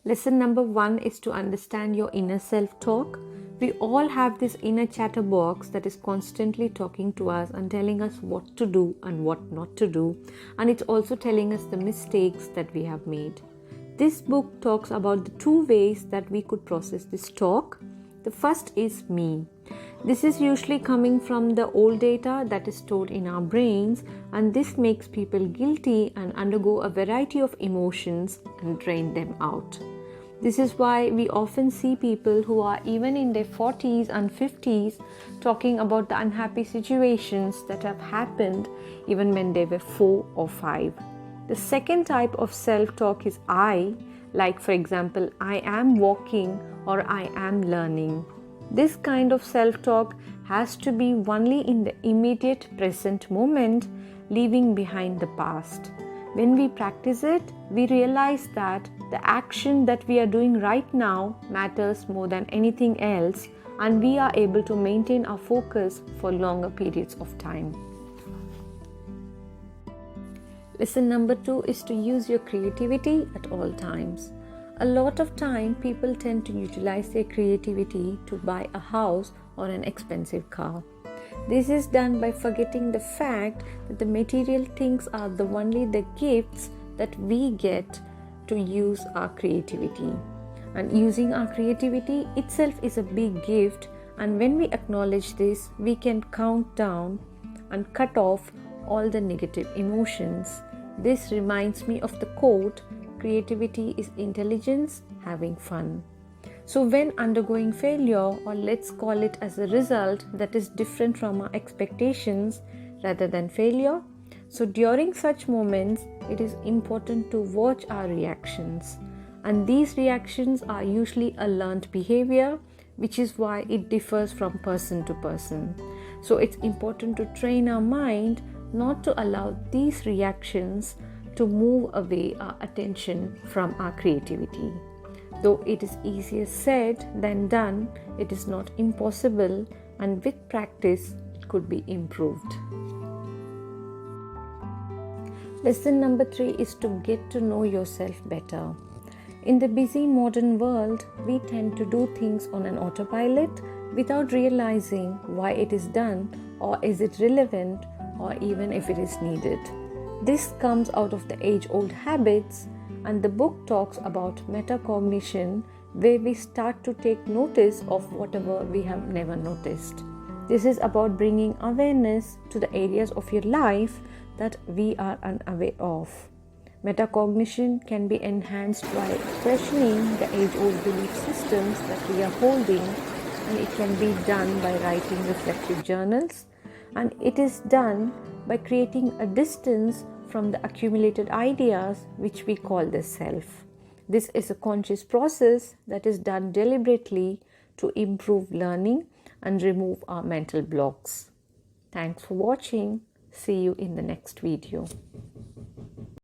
Lesson number 1 is to understand your inner self-talk. We all have this inner chatterbox that is constantly talking to us and telling us what to do and what not to do. And it's also telling us the mistakes that we have made. This book talks about the 2 ways that we could process this talk. The first is me. This is usually coming from the old data that is stored in our brains, and this makes people guilty and undergo a variety of emotions and drain them out. This is why we often see people who are even in their 40s and 50s talking about the unhappy situations that have happened even when they were 4 or 5. The second type of self-talk is I, like for example, I am walking or I am learning. This kind of self-talk has to be only in the immediate present moment, leaving behind the past. When we practice it, we realize that the action that we are doing right now matters more than anything else, and we are able to maintain our focus for longer periods of time. Lesson number 2 is to use your creativity at all times. A lot of time, people tend to utilize their creativity to buy a house or an expensive car. This is done by forgetting the fact that the material things are only the gifts that we get to use our creativity. And using our creativity itself is a big gift, and when we acknowledge this, we can count down and cut off all the negative emotions. This reminds me of the quote, "Creativity is intelligence having fun." So when undergoing failure, or let's call it as a result that is different from our expectations rather than failure, so during such moments, it is important to watch our reactions. And these reactions are usually a learned behavior, which is why it differs from person to person. So it's important to train our mind not to allow these reactions to move away our attention from our creativity. Though it is easier said than done, it is not impossible, and with practice, it could be improved. Lesson number 3 is to get to know yourself better. In the busy modern world, we tend to do things on an autopilot without realizing why it is done, or is it relevant, or even if it is needed. This comes out of the age-old habits, and the book talks about metacognition, where we start to take notice of whatever we have never noticed. This is about bringing awareness to the areas of your life that we are unaware of. Metacognition can be enhanced by questioning the age-old belief systems that we are holding, and it can be done by writing reflective journals, and it is done by creating a distance from the accumulated ideas which we call the self. This is a conscious process that is done deliberately to improve learning and remove our mental blocks. Thanks for watching. See you in the next video.